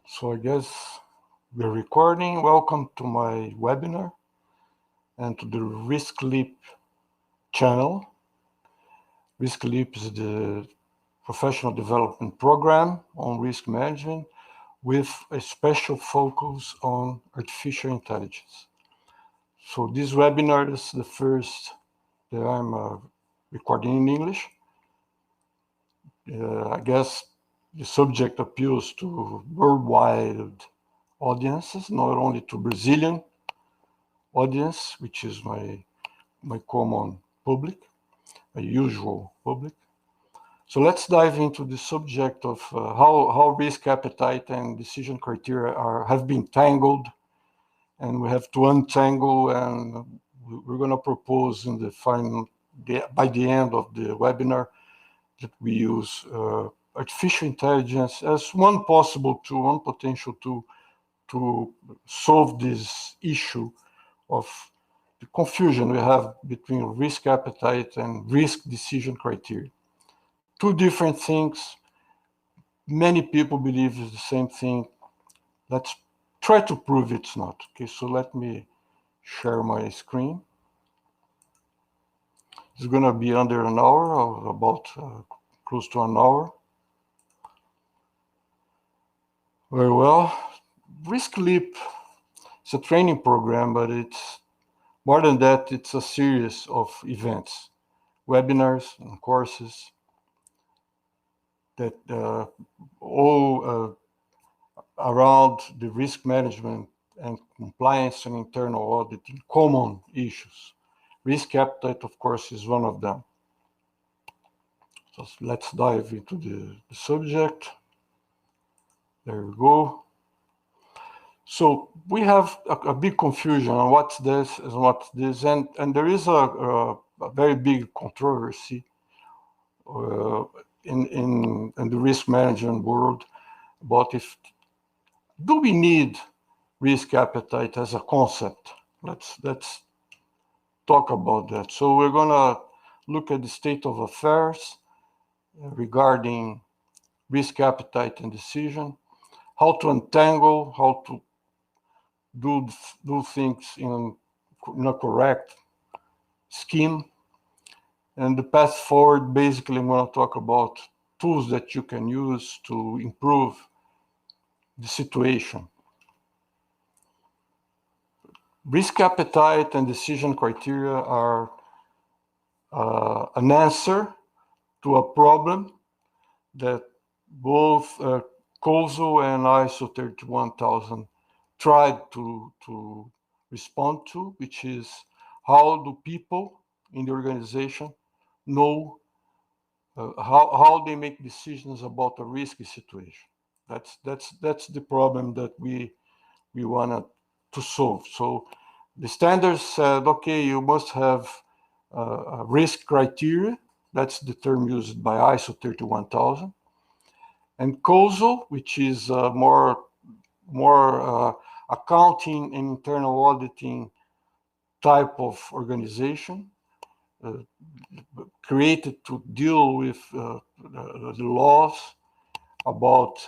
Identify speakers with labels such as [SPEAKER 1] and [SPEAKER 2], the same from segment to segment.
[SPEAKER 1] So I guess we're recording. Welcome to my webinar and to the Risk Leap channel. Risk Leap is the professional development program on risk management with a special focus on artificial intelligence. So this webinar is the first that I'm recording in English. I guess the subject appeals to worldwide audiences, not only to Brazilian audience, which is my common public, my usual public. So let's dive into the subject of how risk appetite and decision criteria have been tangled, and we have to untangle, and we're going to propose in the final, by the end of the webinar, that we use artificial intelligence as one possible tool, one potential tool to solve this issue of the confusion we have between risk appetite and risk decision criteria. Two different things. Many people believe it's the same thing. Let's try to prove it's not. Okay, so let me share my screen. It's going to be under an hour, or about close to an hour. Very well. Risk Leap is a training program, but it's more than that. It's a series of events, webinars and courses that all around the risk management and compliance and internal auditing, common issues. Risk appetite, of course, is one of them. So let's dive into the subject. There we go. So we have a big confusion on what's this and what's this, and there is a very big controversy in the risk management world about do we need risk appetite as a concept? Let's talk about that. So we're gonna look at the state of affairs regarding risk appetite and decision, how to untangle, how to do things in a correct scheme, and the path forward. Basically, I'm going to talk about tools that you can use to improve the situation. Risk appetite and decision criteria are an answer to a problem that both COSO and ISO 31000 tried to respond to, which is how do people in the organization know how they make decisions about a risky situation. That's the problem that we wanted to solve. So the standards said, okay, you must have a risk criteria. That's the term used by ISO 31000. And COSO, which is more accounting and internal auditing type of organization, created to deal with the laws about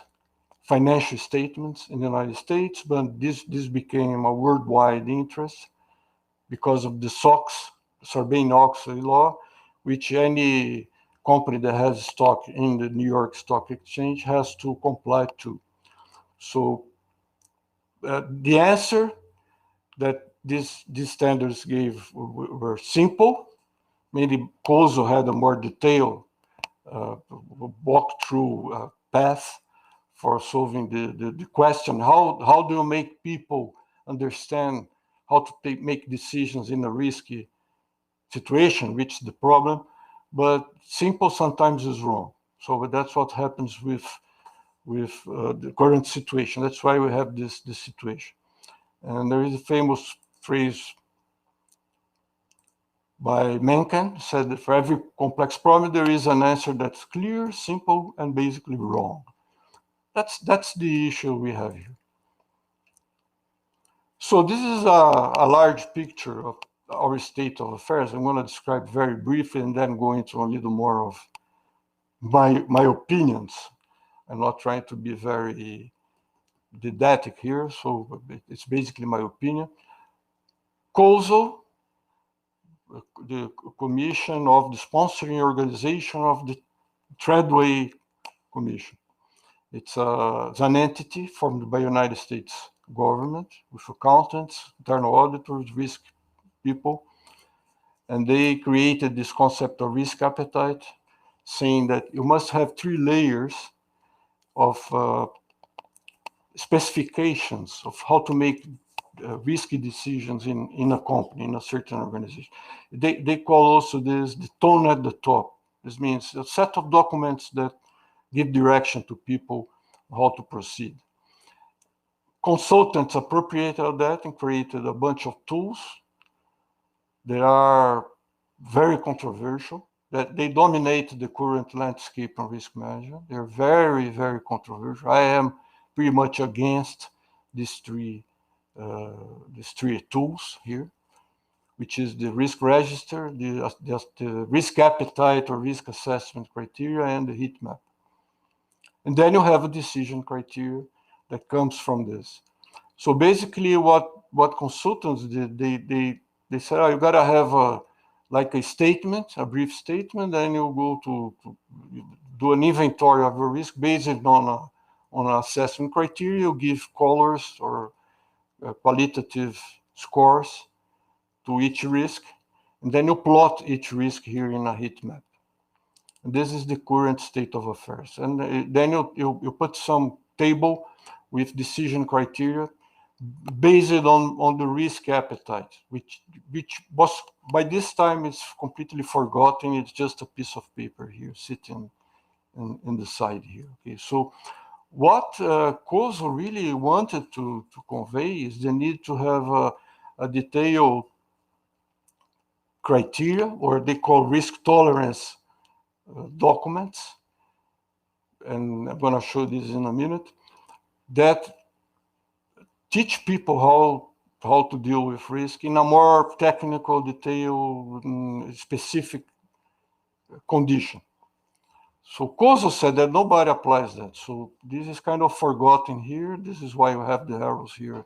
[SPEAKER 1] financial statements in the United States, but this became a worldwide interest because of the SOX, Sarbanes-Oxley law, which any company that has stock in the New York Stock Exchange has to comply to. So the answer that these standards gave were simple. Maybe COSO had a more detailed walk-through path for solving the question, how do you make people understand how to make decisions in a risky situation, which is the problem, but simple sometimes is wrong. So that's what happens with the current situation. That's why we have this situation. And there is a famous phrase by Mencken, said that for every complex problem, there is an answer that's clear, simple, and basically wrong. That's the issue we have here. So this is a large picture of our state of affairs. I'm going to describe very briefly and then go into a little more of my opinions. I'm not trying to be very didactic here, so it's basically my opinion. COSO, the commission of the sponsoring organization of the Treadway Commission. It's an entity formed by United States government with accountants, internal auditors, risk people, and they created this concept of risk appetite, saying that you must have 3 layers of specifications of how to make risky decisions in a company, in a certain organization. They call also this the tone at the top. This means a set of documents that give direction to people how to proceed. Consultants appropriated that and created a bunch of tools that are very controversial, that they dominate the current landscape on risk management. They're very, very controversial. I am pretty much against these three tools here, which is the risk register, the risk appetite or risk assessment criteria, and the heat map. And then you have a decision criteria that comes from this. So basically what consultants did, they said, oh, you gotta have a statement, a brief statement, then you go to do an inventory of your risk based on an assessment criteria. You give colors or qualitative scores to each risk, and then you plot each risk here in a heat map. And this is the current state of affairs. And then you put some table with decision criteria based on the risk appetite, which was by this time it's completely forgotten. It's just a piece of paper here sitting in the side here. Okay, so what COSO really wanted to convey is the need to have a detailed criteria, or they call risk tolerance documents, and I'm going to show this in a minute, that teach people how to deal with risk in a more technical, detailed, specific condition. So COSO said that nobody applies that. So this is kind of forgotten here. This is why you have the arrows here a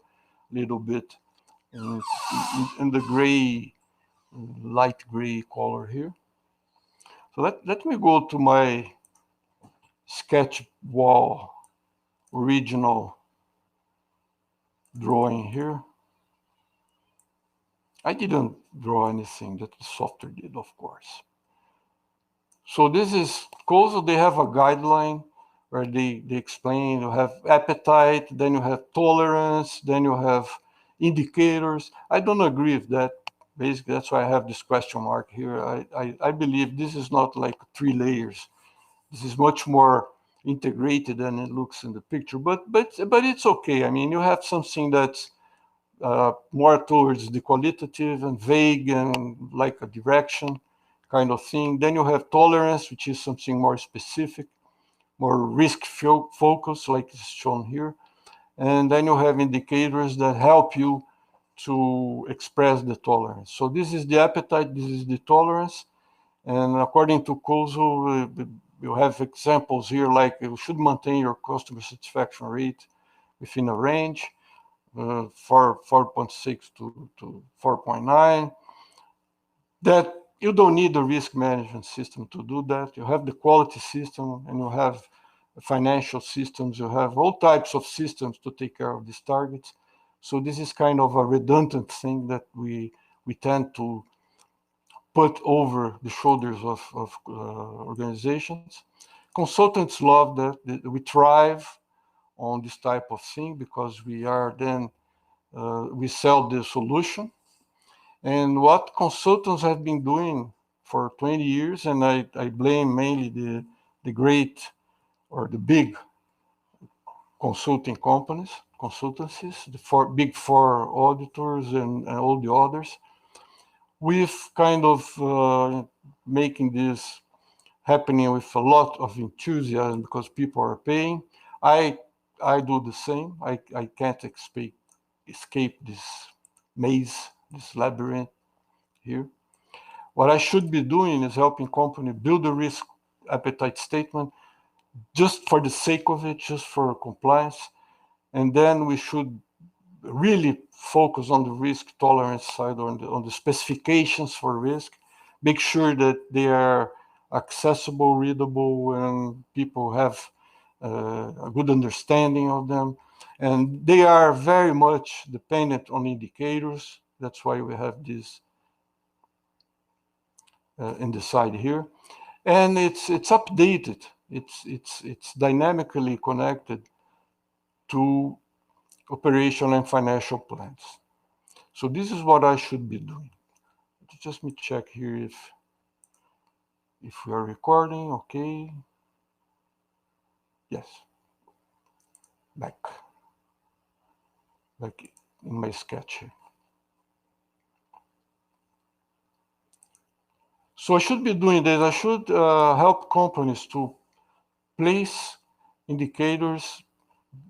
[SPEAKER 1] little bit in the gray, light gray color here. So let me go to my sketch wall original drawing here. I didn't draw anything, that the software did, of course. So this is COSO. They have a guideline where they explain you have appetite, then you have tolerance, then you have indicators. I don't agree with that. Basically, that's why I have this question mark here. I believe this is not like 3 layers. This is much more integrated than it looks in the picture, but it's okay. I mean, you have something that's more towards the qualitative and vague and like a direction kind of thing. Then you have tolerance, which is something more specific, more risk focused, like is shown here. And then you have indicators that help you to express the tolerance. So this is the appetite, this is the tolerance. And according to COSO, you have examples here, like you should maintain your customer satisfaction rate within a range, 4.6 to 4.9. That you don't need a risk management system to do that. You have the quality system, and you have financial systems. You have all types of systems to take care of these targets. So this is kind of a redundant thing that we tend to put over the shoulders of organizations. Consultants love that. We thrive on this type of thing because we are then, we sell the solution. And what consultants have been doing for 20 years, and I blame mainly the great or the big consulting companies, consultancies, the big four auditors and all the others, with kind of making this happening with a lot of enthusiasm because people are paying. I do the same. I can't escape this maze, this labyrinth here. What I should be doing is helping company build a risk appetite statement just for the sake of it, just for compliance. And then we should really focus on the risk tolerance side, on the specifications for risk, make sure that they are accessible, readable, and people have a good understanding of them. And they are very much dependent on indicators. That's why we have this in the side here. And it's updated. It's dynamically connected to operational and financial plans. So this is what I should be doing. Just me check here if we are recording. Okay. Yes. Back in my sketch here. So I should be doing this. I should help companies to place indicators.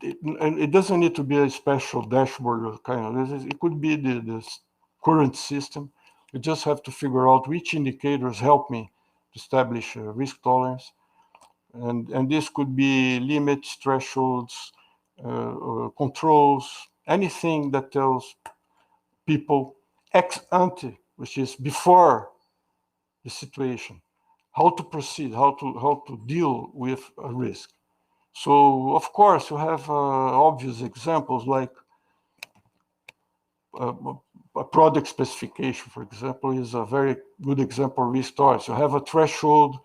[SPEAKER 1] And it doesn't need to be a special dashboard or kind of. It could be the current system. You just have to figure out which indicators help me to establish risk tolerance. And this could be limits, thresholds, controls, anything that tells people ex ante, which is before the situation, how to proceed, how to deal with a risk. So of course you have obvious examples like a product specification, for example, is a very good example of risk tolerance. You have a threshold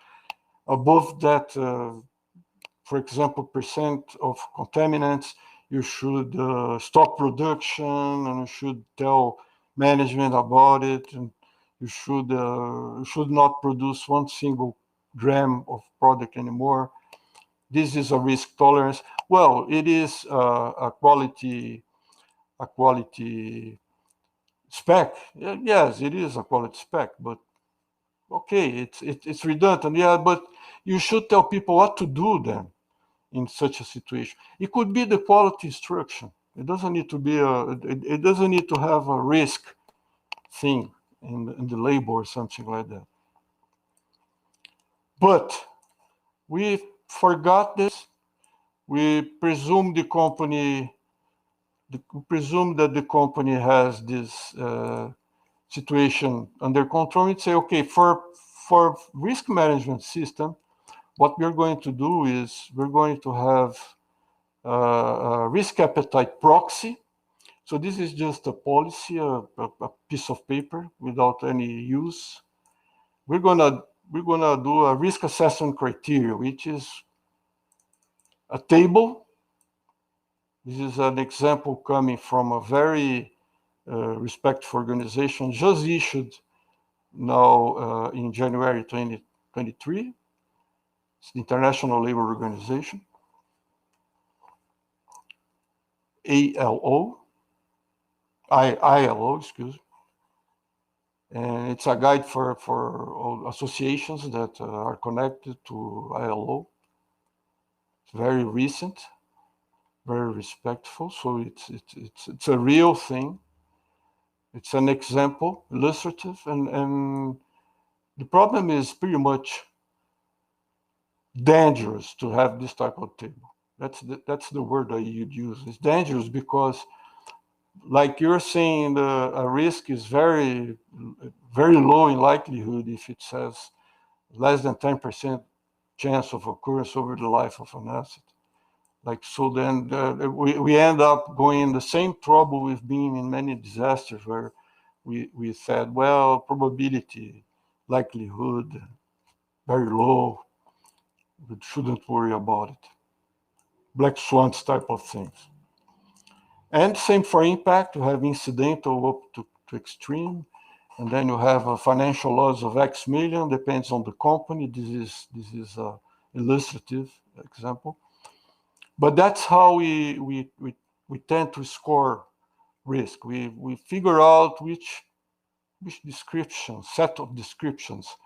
[SPEAKER 1] above that. For example, percent of contaminants, you should stop production, and you should tell management about it, and you should not produce one single gram of product anymore. This is a risk tolerance. Well, it is a quality spec. Yes, it is a quality spec, but okay, it's redundant. Yeah, but you should tell people what to do then in such a situation. It could be the quality instruction. It doesn't need to be it doesn't need to have a risk thing in the label or something like that. But we forgot this. We presume that the company has this situation under control. We say, okay, for risk management system, what we're going to do is we're going to have a risk appetite proxy. So this is just a policy, a piece of paper without any use. We're gonna do a risk assessment criteria, which is a table. This is an example coming from a very respectful organization, just issued now in January 2023. It's the International Labour Organization, ILO, excuse me. And it's a guide for all associations that are connected to ILO. It's very recent, very respectful. So it's a real thing. It's an example, illustrative, and the problem is pretty much dangerous to have this type of table. That's the word that you'd use. It's dangerous because, like you're saying, a risk is very, very low in likelihood if it says less than 10% chance of occurrence over the life of an asset. Like, so then we end up going in the same trouble we've been in many disasters where we said, well, probability, likelihood, very low, we shouldn't worry about it. Black swans type of things. And same for impact, you have incidental up to extreme, and then you have a financial loss of X million, depends on the company. This is a illustrative example. But that's how we tend to score risk. We figure out which description, set of descriptions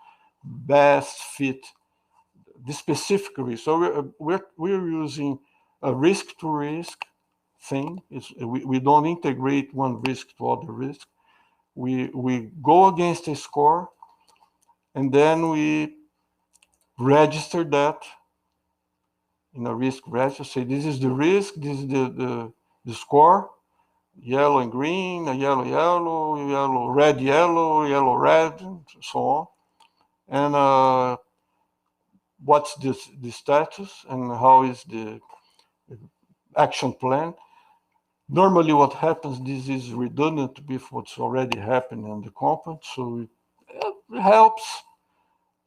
[SPEAKER 1] best fit the specific risk. So we're using a risk to risk thing. We don't integrate one risk to other risk. We go against a score, and then we register that in a risk register. Say this is the risk, this is the the score, yellow and green, yellow, yellow, yellow, red, yellow, red, and so on. And what's the status and how is the action plan. Normally what happens, this is redundant with what's already happening in the company, so it helps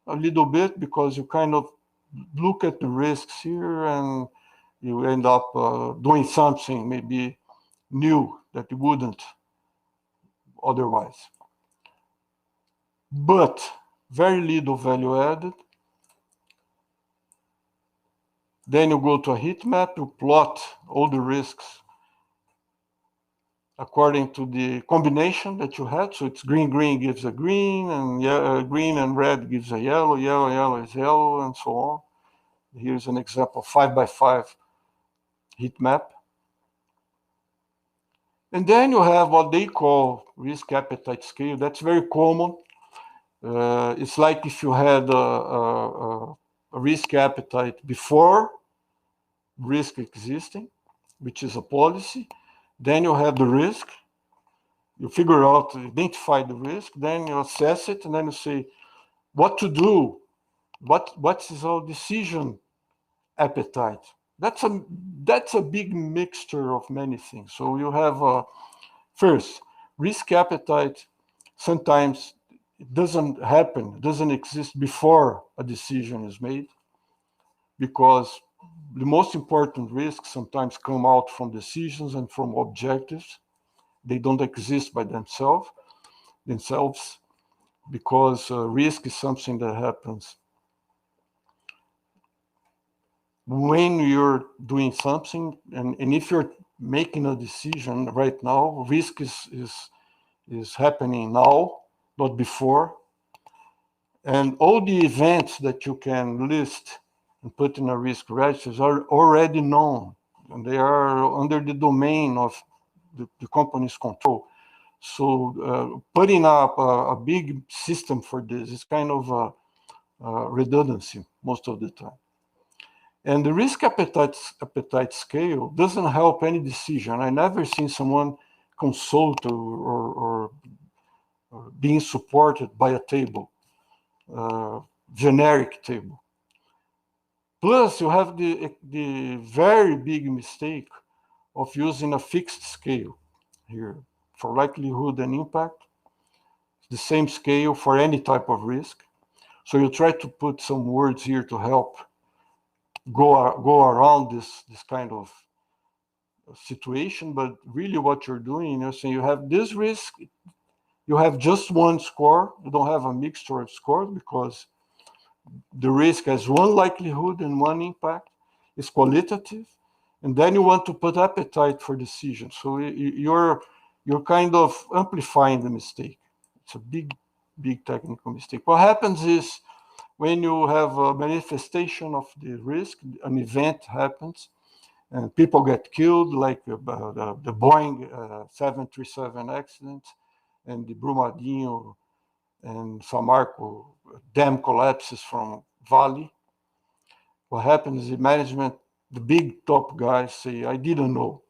[SPEAKER 1] a little bit because you kind of look at the risks here and you end up doing something maybe new that you wouldn't otherwise. But very little value added. Then you go to a heat map, you plot all the risks according to the combination that you had. So it's green, green gives a green, and green and red gives a yellow, yellow, yellow is yellow, and so on. Here's an example, 5x5 heat map. And then you have what they call risk appetite scale. That's very common. It's like if you had a risk appetite before risk existing, which is a policy. Then you have the risk. You figure out, identify the risk, then you assess it, and then you say what to do. What is our decision appetite? That's a big mixture of many things. So you have first, risk appetite. Sometimes it doesn't happen, it doesn't exist before a decision is made, because the most important risks sometimes come out from decisions and from objectives. They don't exist by themselves, because risk is something that happens when you're doing something, and if you're making a decision right now, risk is happening now, not before. And all the events that you can list and put in a risk register are already known, and they are under the domain of the company's control. So putting up a big system for this is kind of a redundancy most of the time. And the risk appetite scale doesn't help any decision. I never seen someone consult or being supported by a table, generic table. Plus, you have the very big mistake of using a fixed scale here for likelihood and impact. The same scale for any type of risk. So you try to put some words here to help go around this kind of situation, but really what you're doing is saying you have this risk, you have just one score, you don't have a mixture of scores, because the risk has one likelihood and one impact. It's qualitative, and then you want to put appetite for decision. So you're kind of amplifying the mistake. It's a big technical mistake. What happens is, when you have a manifestation of the risk, an event happens, and people get killed, like the Boeing 737 accident, and the Brumadinho and São Marco dam collapses from Vale. What happens is the management, the big top guys say, I didn't know.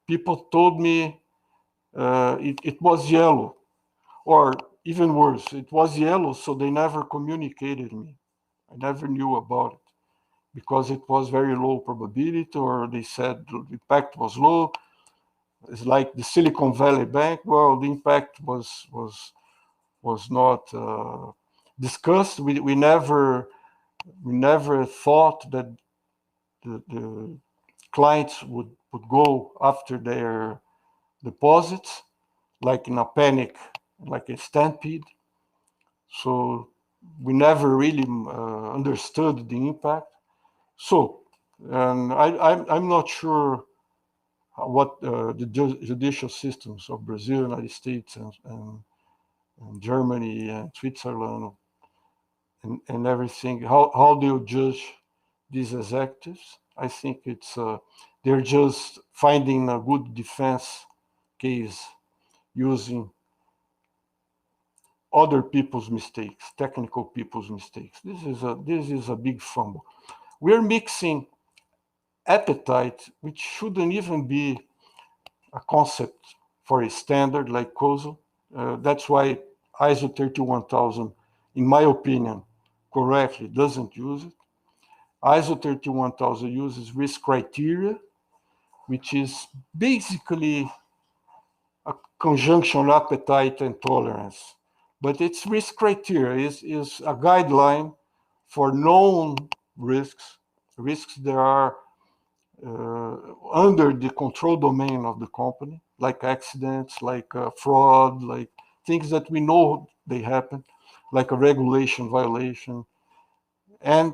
[SPEAKER 1] People told me it was yellow, or even worse, it was yellow, so they never communicated me. I never knew about it because it was very low probability, or they said the impact was low. It's like the Silicon Valley Bank. Well, the impact was not discussed. We never thought that the clients would go after their deposits, like in a panic, like a stampede. So we never really understood the impact. So, and I'm not sure what the judicial systems of Brazil, United States, and Germany and Switzerland and everything, how do you judge these executives? I think it's they're just finding a good defense case using other people's mistakes, technical people's mistakes. This is a big fumble. We're mixing appetite, which shouldn't even be a concept for a standard like COSO. That's why ISO 31000, in my opinion, correctly doesn't use it. ISO 31000 uses risk criteria, which is basically a conjunction of appetite and tolerance. But its risk criteria is a guideline for known risks, risks that are under the control domain of the company, like accidents, like fraud, like things that we know they happen, like a regulation violation, and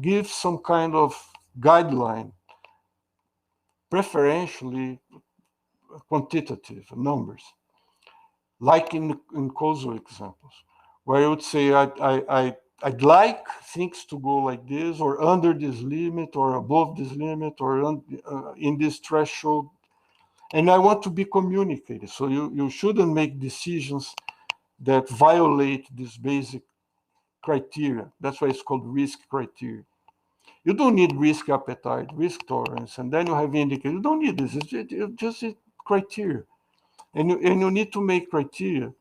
[SPEAKER 1] give some kind of guideline, preferentially quantitative numbers, like in COSO examples, where you would say, I'd like things to go like this, or under this limit, or above this limit, or in this threshold, and I want to be communicated. So you shouldn't make decisions that violate this basic criteria. That's why it's called risk criteria. You don't need risk appetite, risk tolerance, and then you have indicators. You don't need this. It's just criteria. And you need to make criteria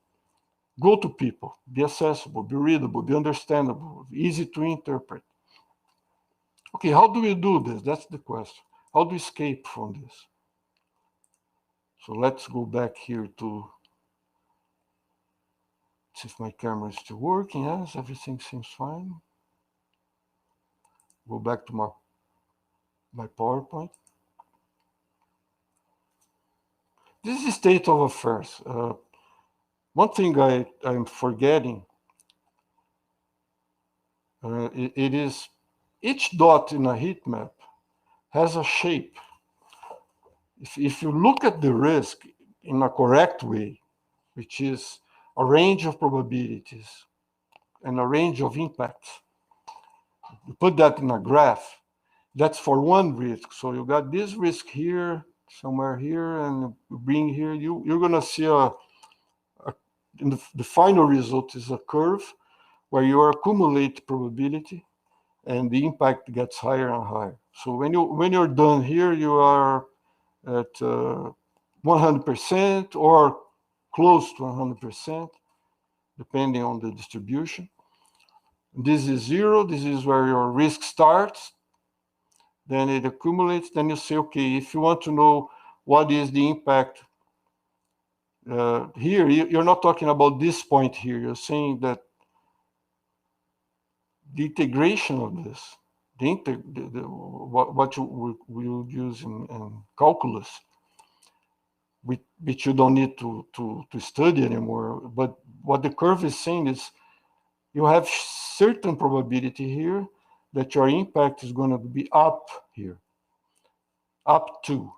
[SPEAKER 1] go to people, be accessible, be readable, be understandable, easy to interpret. Okay, how do we do this? That's the question. How do we escape from this? So let's go back here to see if my camera is still working. Yes, everything seems fine. Go back to my PowerPoint. This is the state of affairs. One thing I'm forgetting, it is each dot in a heat map has a shape. If you look at the risk in a correct way, which is a range of probabilities and a range of impacts, you put that in a graph, that's for one risk. So you got this risk here, somewhere here, and you bring here, you're going to see the final result is a curve where you accumulate probability and the impact gets higher and higher. So when you're done here, you are at 100% or close to 100%, depending on the distribution. This is zero. This is where your risk starts. Then it accumulates. Then you say, okay, if you want to know what is the impact here, you're not talking about this point here. You're saying that the integration of this, what you will use in calculus, which you don't need to study anymore. But what the curve is saying is you have certain probability here that your impact is going to be up here, up to.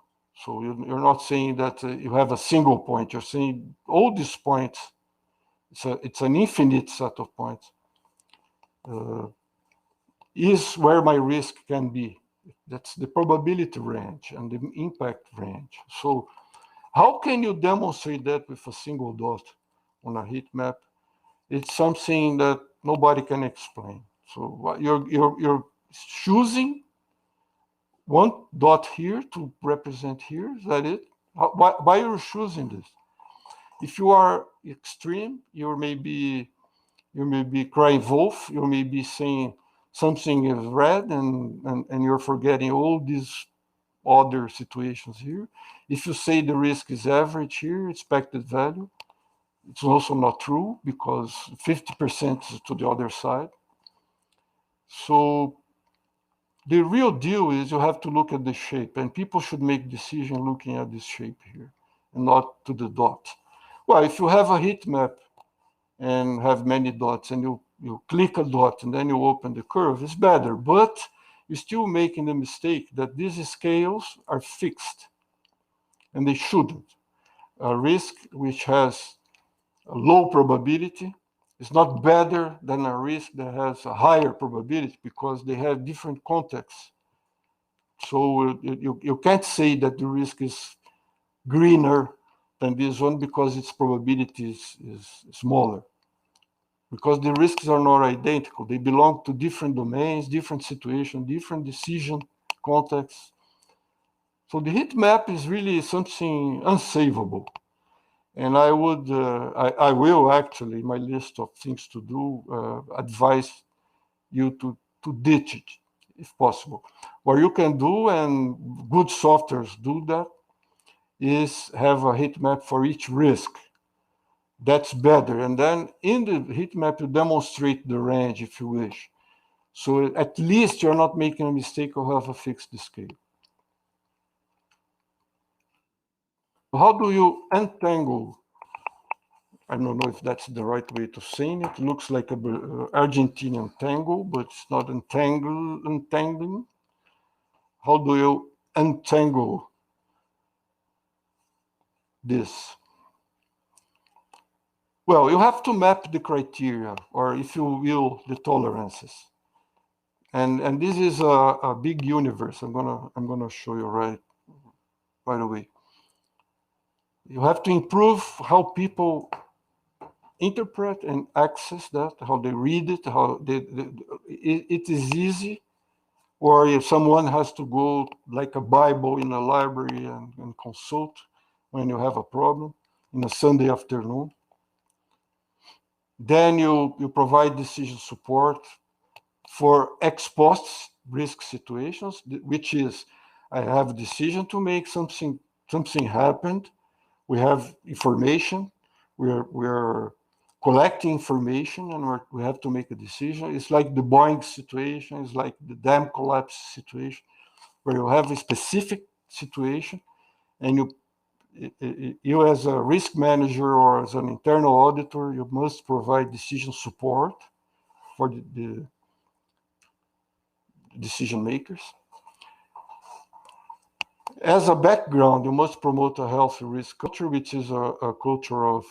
[SPEAKER 1] So you're not saying that you have a single point. You're saying all these points, it's an infinite set of points, is where my risk can be. That's the probability range and the impact range. So how can you demonstrate that with a single dot on a heat map? It's something that nobody can explain. So you're choosing one dot here to represent here. Is that it? Why are you choosing this? If you are extreme, you may be crying wolf. You may be saying something is red, and you're forgetting all these other situations here. If you say the risk is average here, expected value, it's also not true because 50% is to the other side. So the real deal is you have to look at the shape, and people should make decision looking at this shape here and not to the dot. Well, if you have a heat map and have many dots and you click a dot and then you open the curve, it's better, but you're still making the mistake that these scales are fixed, and they shouldn't. A risk which has a low probability is not better than a risk that has a higher probability because they have different contexts. So you can't say that the risk is greener than this one because its probability is smaller. Because the risks are not identical. They belong to different domains, different situations, different decision contexts. So the heat map is really something unsavable. And I will actually, my list of things to do, advise you to ditch it if possible. What you can do, and good softwares do that, is have a heat map for each risk. That's better. And then in the heat map, you demonstrate the range if you wish. So at least you're not making a mistake or have a fixed scale. How do you untangle? I don't know if that's the right way to say it. It looks like a Argentinian tango, but it's not untangling. How do you untangle this? Well, you have to map the criteria, or if you will, the tolerances. And this is a big universe. I'm gonna show you right away. You have to improve how people interpret and access that, how they read it, it is easy, or if someone has to go like a Bible in a library and consult when you have a problem in a Sunday afternoon. Then you provide decision support for ex post risk situations, which is I have a decision to make, something happened, we have information, we're collecting information, and we have to make a decision. It's like the Boeing situation, it's like the dam collapse situation, where you have a specific situation, and you as a risk manager or as an internal auditor, you must provide decision support for the decision makers. As a background, you must promote a healthy risk culture, which is a culture of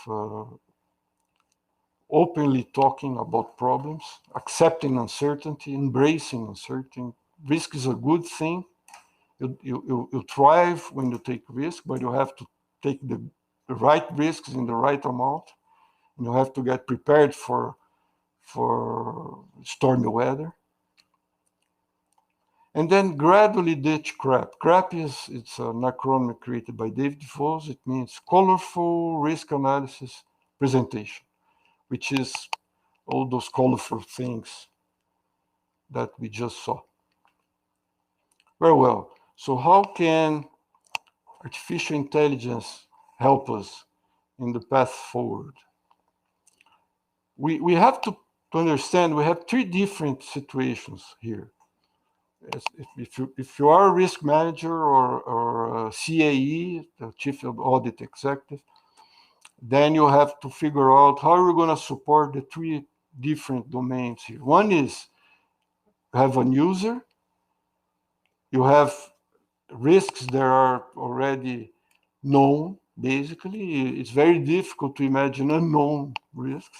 [SPEAKER 1] openly talking about problems, accepting uncertainty, embracing uncertainty. Risk is a good thing. You thrive when you take risk, but you have to take the right risks in the right amount. And you have to get prepared for stormy weather. And then gradually ditch crap. Crap it's an acronym created by David Foss. It means colorful risk analysis presentation, which is all those colorful things that we just saw. Very well. So how can artificial intelligence help us in the path forward? We have to understand we have three different situations here. If you are a risk manager or a CAE, the Chief Audit Executive, then you have to figure out how you're going to support the three different domains here. One is you have a user, you have risks that are already known, basically. It's very difficult to imagine unknown risks,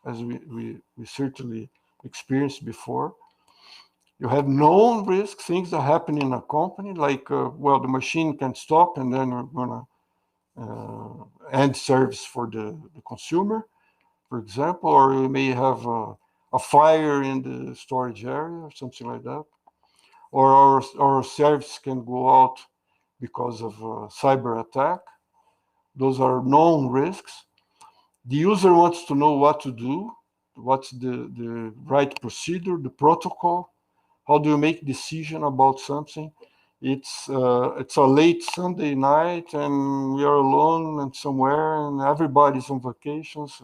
[SPEAKER 1] as we certainly experienced before. You have known risks, things that happen in a company, like, the machine can stop and then we're going to end service for the consumer, for example, or you may have a fire in the storage area or something like that. Or our service can go out because of a cyber attack. Those are known risks. The user wants to know what to do, what's the right procedure, the protocol. How do you make decision about something? It's a late Sunday night and we are alone and somewhere and everybody's on vacations.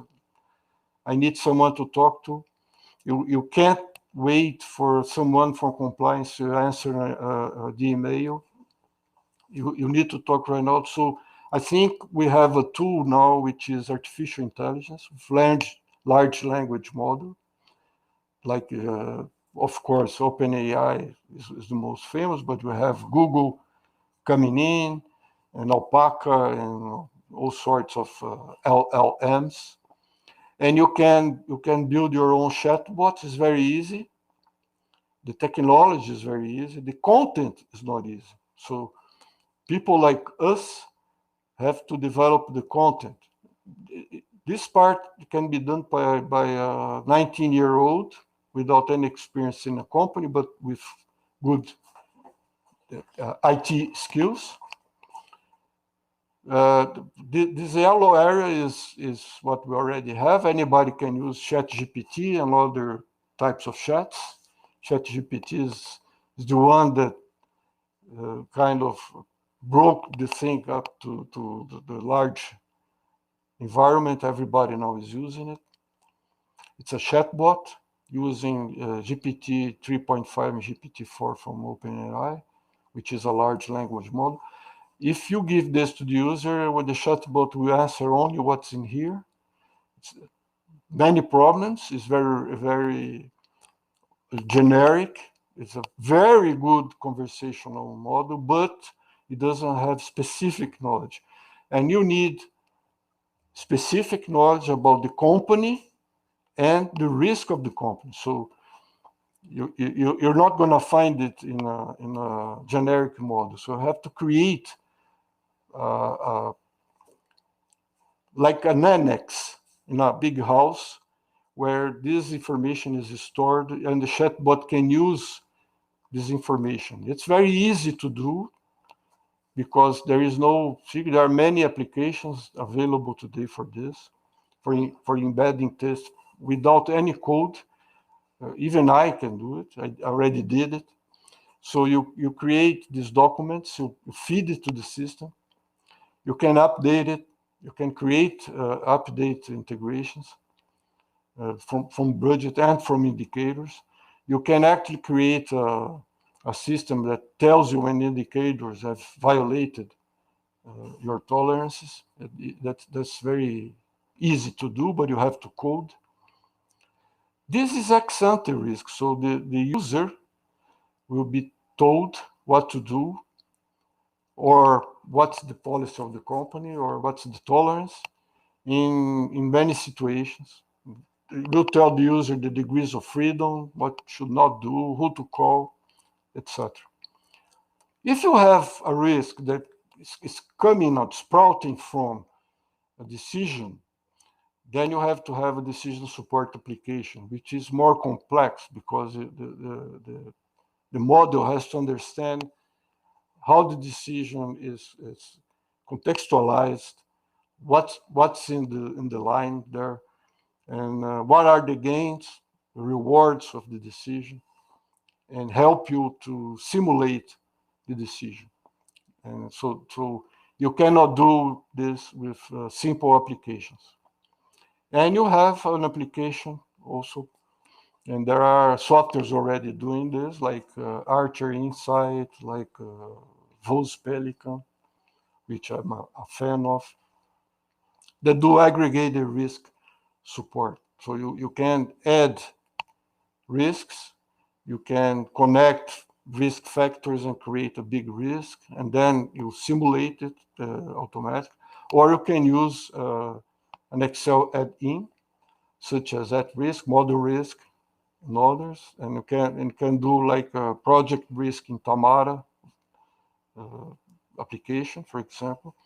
[SPEAKER 1] I need someone to talk to. You can't wait for someone from compliance to answer the email. You need to talk right now. So I think we have a tool now, which is artificial intelligence, large language model. Like, of course, OpenAI is the most famous, but we have Google coming in, and Alpaca, and all sorts of LLMs. And you can build your own chatbot. It's very easy. The technology is very easy. The content is not easy. So people like us have to develop the content. This part can be done by a 19-year-old without any experience in a company, but with good IT skills. This yellow area is what we already have. Anybody can use ChatGPT and other types of chats. ChatGPT is the one that kind of broke the thing up to the large environment. Everybody now is using it. It's a chatbot using GPT 3.5 and GPT-4 from OpenAI, which is a large language model. If you give this to the user, the chatbot will answer only what's in here. It's many problems. It's very generic. It's a very good conversational model, but it doesn't have specific knowledge. And you need specific knowledge about the company and the risk of the company. So you're not going to find it in a generic model. So you have to create like an annex in a big house where this information is stored and the chatbot can use this information. It's very easy to do because there are many applications available today for this, for embedding tests without any code. Even I can do it. I already did it. So you create these documents, you feed it to the system. You can update it. You can create update integrations from budget and from indicators. You can actually create a system that tells you when indicators have violated your tolerances. That's very easy to do, but you have to code. This is ex ante risk, so the user will be told what to do, or what's the policy of the company, or what's the tolerance in many situations. It will tell the user the degrees of freedom, what should not do, who to call, etc. If you have a risk that is coming out, sprouting from a decision, then you have to have a decision support application, which is more complex because the model has to understand how the decision is contextualized, what's in the line there, and what are the gains, the rewards of the decision, and help you to simulate the decision. And so you cannot do this with simple applications. And you have an application also, and there are softwares already doing this, like Archer Insight, like Voz Pelican, which I'm a fan of, that do aggregated risk support. So you can add risks, you can connect risk factors and create a big risk, and then you simulate it automatically. Or you can use an Excel add-in, such as at risk, model risk, and others, and you can do like a project risk in Tamara application, for example.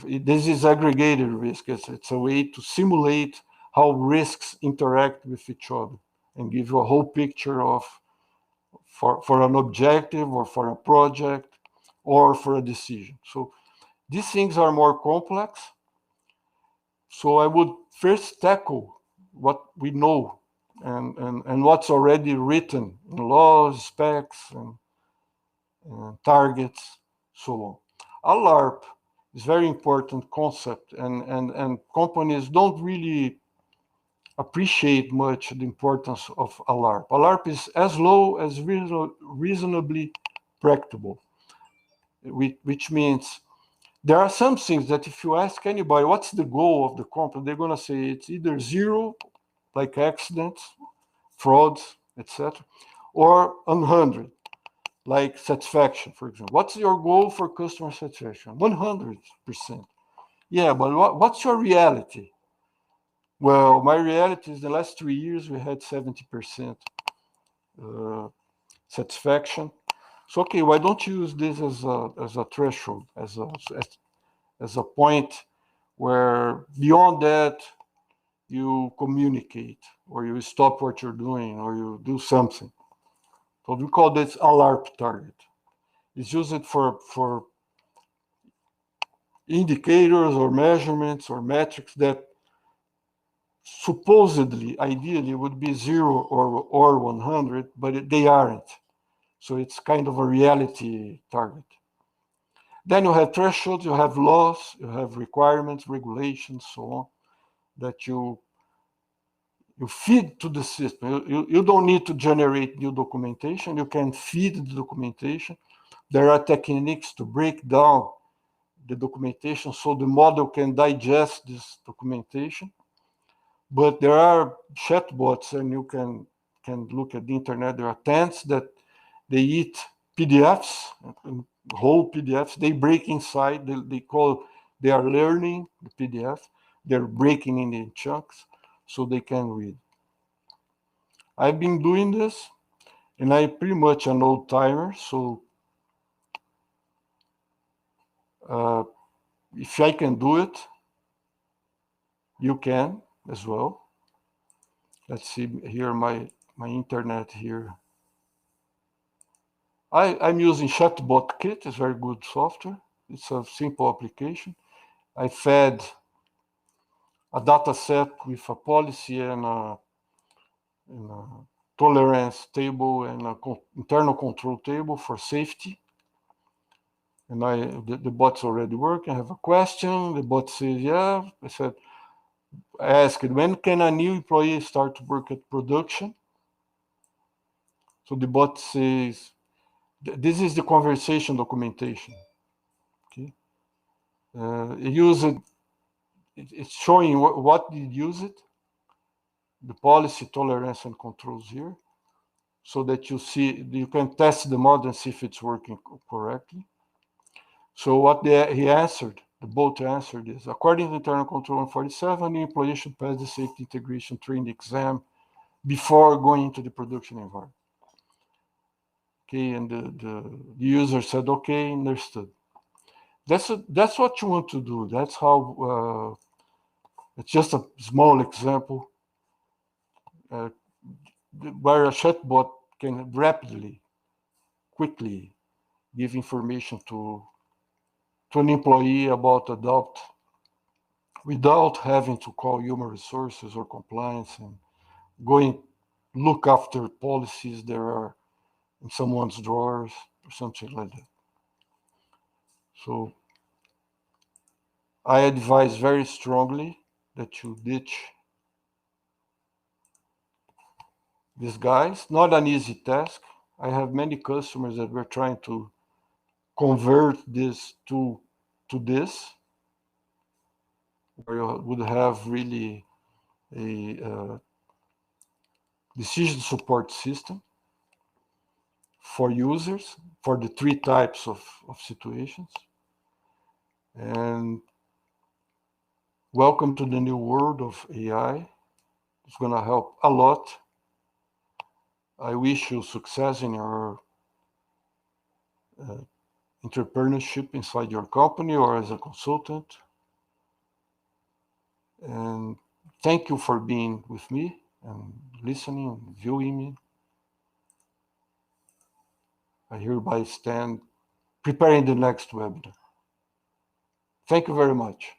[SPEAKER 1] This is aggregated risk. It's a way to simulate how risks interact with each other and give you a whole picture of for an objective or for a project or for a decision. So these things are more complex. So I would first tackle what we know and what's already written in laws, specs, and targets, so on. ALARP is a very important concept, and companies don't really appreciate much the importance of ALARP. ALARP is as low as reasonably practicable, which means there are some things that if you ask anybody, what's the goal of the company, they're going to say it's either zero, like accidents, frauds, etc., or 100, like satisfaction, for example. What's your goal for customer satisfaction? 100%. Yeah, but what's your reality? Well, my reality is the last 3 years we had 70% satisfaction. So, okay, why don't you use this as a threshold, as a point where beyond that you communicate, or you stop what you're doing, or you do something. So we call this ALARP target. It's used for indicators or measurements or metrics that supposedly, ideally, would be 0 or 100, but they aren't. So it's kind of a reality target. Then you have thresholds, you have laws, you have requirements, regulations, so on, that you feed to the system. You don't need to generate new documentation. You can feed the documentation. There are techniques to break down the documentation so the model can digest this documentation. But there are chatbots, and you can look at the internet. There are tents that they eat PDFs, whole PDFs. They break inside. They are learning the PDF. They're breaking it in chunks so they can read. I've been doing this, and I'm pretty much an old timer. So if I can do it, you can as well. Let's see here, my internet here. I'm using Chatbot Kit. It's very good software. It's a simple application. I fed a data set with a policy and a tolerance table and an internal control table for safety. And the bot's already working. I have a question. The bot says, yeah. I asked, when can a new employee start to work at production? So the bot says, this is the conversation documentation. Okay. It's showing what did use it, the policy, tolerance, and controls here, so that you can test the model and see if it's working correctly. So what he answered, the bot answered is, according to internal control 147, the employee should pass the safety integration training exam before going into the production environment. Okay, and the user said, okay, understood. That's what you want to do. That's how, it's just a small example where a chatbot can rapidly, quickly give information to an employee about a doubt without having to call human resources or compliance and look after policies that are in someone's drawers or something like that. So I advise very strongly that you ditch these guys. Not an easy task. I have many customers that were trying to convert this to this, where you would have really a decision support system for users for the 3 types of situations. And welcome to the new world of AI. It's going to help a lot. I wish you success in your entrepreneurship inside your company or as a consultant. And thank you for being with me and listening and viewing me. I hereby stand preparing the next webinar. Thank you very much.